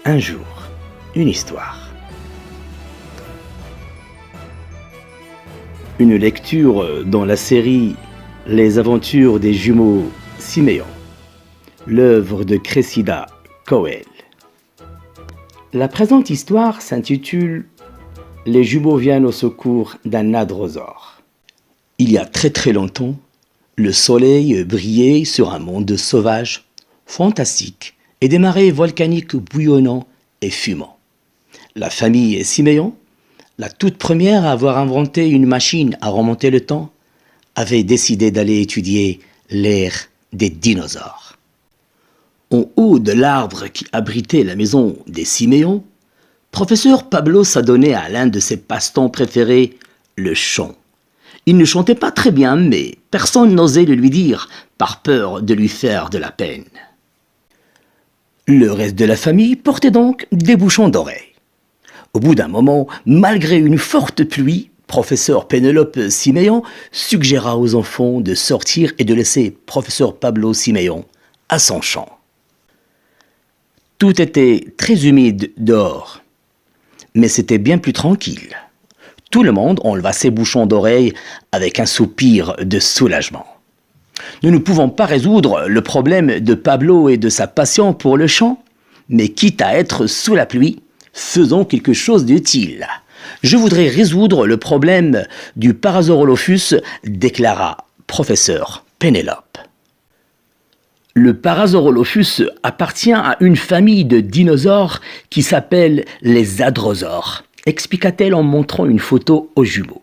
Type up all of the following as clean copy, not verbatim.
Un jour, une histoire. Une lecture dans la série Les aventures des jumeaux Siméon, l'œuvre de Cressida Cowell. La présente histoire s'intitule Les jumeaux viennent au secours d'un hadrosaure. Il y a très longtemps, le soleil brillait sur un monde sauvage, fantastique, et des marées volcaniques bouillonnants et fumants. La famille Siméon, la toute première à avoir inventé une machine à remonter le temps, avait décidé d'aller étudier l'ère des dinosaures. En haut de l'arbre qui abritait la maison des Siméon, professeur Pablo s'adonnait à l'un de ses passe-temps préférés, le chant. Il ne chantait pas très bien, mais personne n'osait le lui dire, par peur de lui faire de la peine. Le reste de la famille portait donc des bouchons d'oreilles. Au bout d'un moment, malgré une forte pluie, professeur Pénélope Siméon suggéra aux enfants de sortir et de laisser professeur Pablo Siméon à son chant. Tout était très humide dehors, mais c'était bien plus tranquille. Tout le monde enleva ses bouchons d'oreilles avec un soupir de soulagement. Nous ne pouvons pas résoudre le problème de Pablo et de sa passion pour le chant, mais quitte à être sous la pluie, faisons quelque chose d'utile. Je voudrais résoudre le problème du Parasaurolophus, déclara professeur Pénélope. Le Parasaurolophus appartient à une famille de dinosaures qui s'appelle les hadrosaures, expliqua-t-elle en montrant une photo aux jumeaux.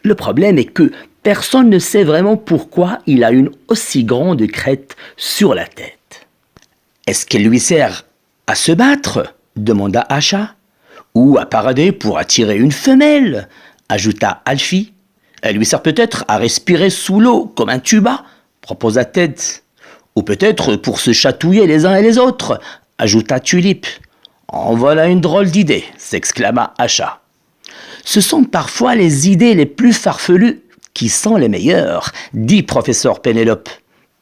Le problème est que personne ne sait vraiment pourquoi il a une aussi grande crête sur la tête. « Est-ce qu'elle lui sert à se battre ?» demanda Asha. « Ou à parader pour attirer une femelle ?» ajouta Alfie. « Elle lui sert peut-être à respirer sous l'eau comme un tuba ?» proposa Ted. « Ou peut-être pour se chatouiller les uns et les autres ?» ajouta Tulip. « En voilà une drôle d'idée !» s'exclama Asha. « Ce sont parfois les idées les plus farfelues qui sont les meilleures, dit professeur Pénélope.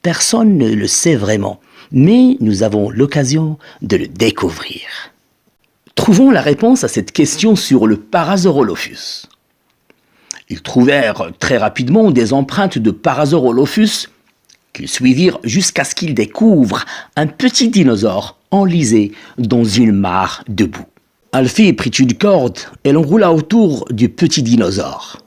Personne ne le sait vraiment, mais nous avons l'occasion de le découvrir. Trouvons la réponse à cette question sur le Parasaurolophus. Ils trouvèrent très rapidement des empreintes de Parasaurolophus qu'ils suivirent jusqu'à ce qu'ils découvrent un petit dinosaure enlisé dans une mare de boue. Alfie prit une corde et l'enroula autour du petit dinosaure.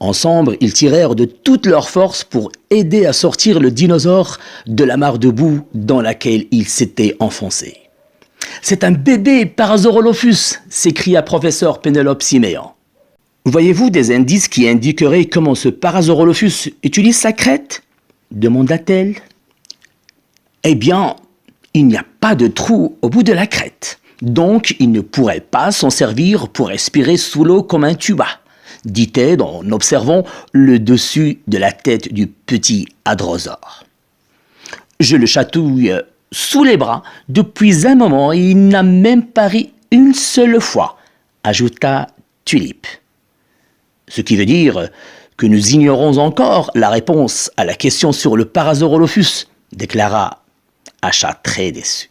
Ensemble, ils tirèrent de toute leur force pour aider à sortir le dinosaure de la mare de boue dans laquelle il s'était enfoncé. « C'est un bébé Parasaurolophus !» s'écria professeur Pénélope Siméon. « Voyez-vous des indices qui indiqueraient comment ce Parasaurolophus utilise sa crête ?» demanda-t-elle. « Eh bien, il n'y a pas de trou au bout de la crête, donc il ne pourrait pas s'en servir pour respirer sous l'eau comme un tuba. » dit-elle en observant le dessus de la tête du petit hadrosaure. « Je le chatouille sous les bras depuis un moment et il n'a même pas ri une seule fois, ajouta Tulip. Ce qui veut dire que nous ignorons encore la réponse à la question sur le Parasaurolophus, déclara Asha très déçu.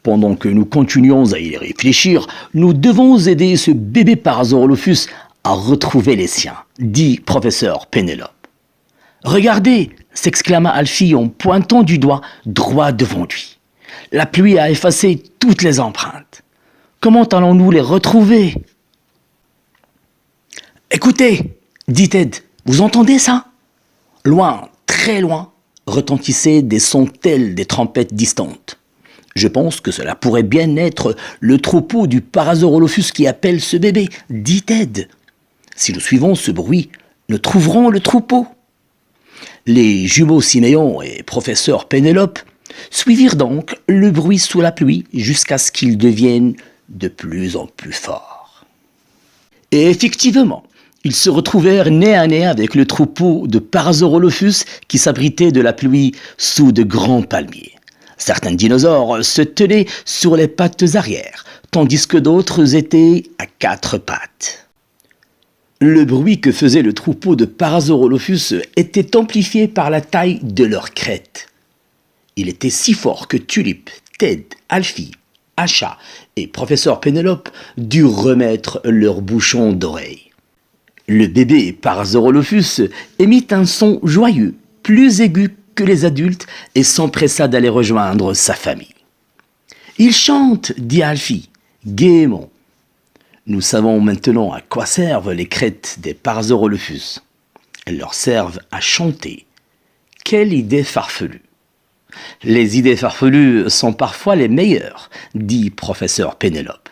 Pendant que nous continuons à y réfléchir, nous devons aider ce bébé Parasaurolophus à retrouver les siens, dit professeur Pénélope. « Regardez !» s'exclama Alfie en pointant du doigt droit devant lui. « La pluie a effacé toutes les empreintes. Comment allons-nous les retrouver ?»« Écoutez !» dit Ted. « Vous entendez ça ?» Loin, très loin, retentissaient des sons tels des trompettes distantes. Je pense que cela pourrait bien être le troupeau du Parasaurolophus qui appelle ce bébé, dit Ted. Si nous suivons ce bruit, nous trouverons le troupeau. Les jumeaux Siméon et professeur Pénélope suivirent donc le bruit sous la pluie jusqu'à ce qu'il devienne de plus en plus fort. Et effectivement, ils se retrouvèrent nez à nez avec le troupeau de Parasaurolophus qui s'abritait de la pluie sous de grands palmiers. Certains dinosaures se tenaient sur les pattes arrière, tandis que d'autres étaient à quatre pattes. Le bruit que faisait le troupeau de Parasaurolophus était amplifié par la taille de leur crête. Il était si fort que Tulip, Ted, Alfie, Asha et professeur Pénélope durent remettre leurs bouchons d'oreille. Le bébé Parzorolophus émit un son joyeux, plus aigu que les adultes, et s'empressa d'aller rejoindre sa famille. « Il chante, dit Alfie, gaiement. Nous savons maintenant à quoi servent les crêtes des Parzorolophus. Elles leur servent à chanter. Quelle idée farfelue! Les idées farfelues sont parfois les meilleures, dit professeur Pénélope.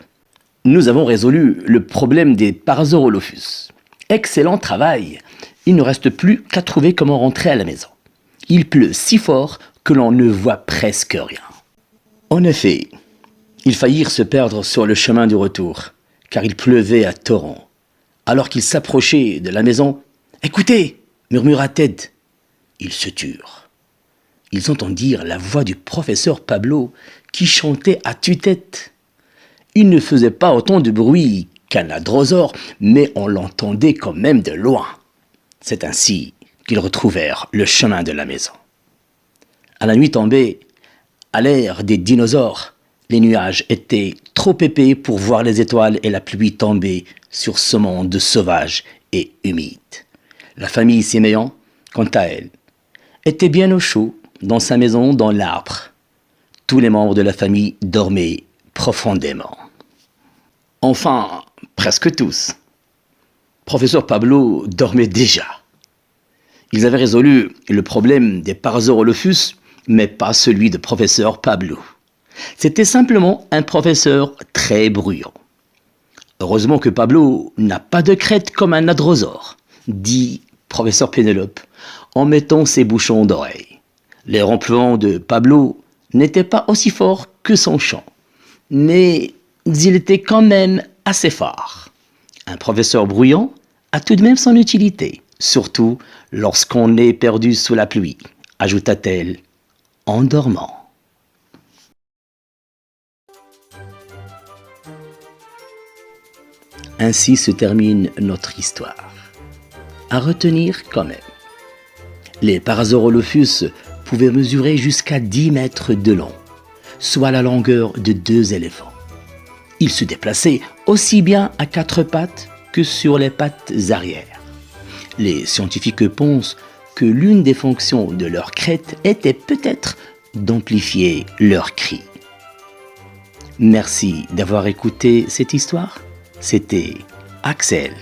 Nous avons résolu le problème des Parzorolophus. Excellent travail! Il ne reste plus qu'à trouver comment rentrer à la maison. Il pleut si fort que l'on ne voit presque rien. En effet, ils faillirent se perdre sur le chemin du retour, car il pleuvait à torrents. Alors qu'ils s'approchaient de la maison, « Écoutez !» murmura Ted. Ils se turent. Ils entendirent la voix du professeur Pablo qui chantait à tue-tête. Il ne faisait pas autant de bruit qu'un adrosaure, mais on l'entendait quand même de loin. C'est ainsi qu'ils retrouvèrent le chemin de la maison. À la nuit tombée, à l'ère des dinosaures, les nuages étaient trop épais pour voir les étoiles et la pluie tomber sur ce monde sauvage et humide. La famille Siméon, quant à elle, était bien au chaud dans sa maison dans l'arbre. Tous les membres de la famille dormaient profondément. Enfin, presque tous. Professeur Pablo dormait déjà. Ils avaient résolu le problème des Parzorolophus, mais pas celui de professeur Pablo. C'était simplement un professeur très bruyant. Heureusement que Pablo n'a pas de crête comme un adrosaure, dit professeur Pénélope en mettant ses bouchons d'oreille. Les ronflements de Pablo n'étaient pas aussi forts que son chant, mais il était quand même assez fort. Un professeur bruyant a tout de même son utilité, surtout lorsqu'on est perdu sous la pluie, ajouta-t-elle en dormant. Ainsi se termine notre histoire. À retenir quand même. Les Parzorolophus pouvaient mesurer jusqu'à 10 mètres de long, soit la longueur de 2 éléphants. Ils se déplaçaient aussi bien à 4 pattes que sur les pattes arrière. Les scientifiques pensent que l'une des fonctions de leur crête était peut-être d'amplifier leurs cris. Merci d'avoir écouté cette histoire. C'était Axel.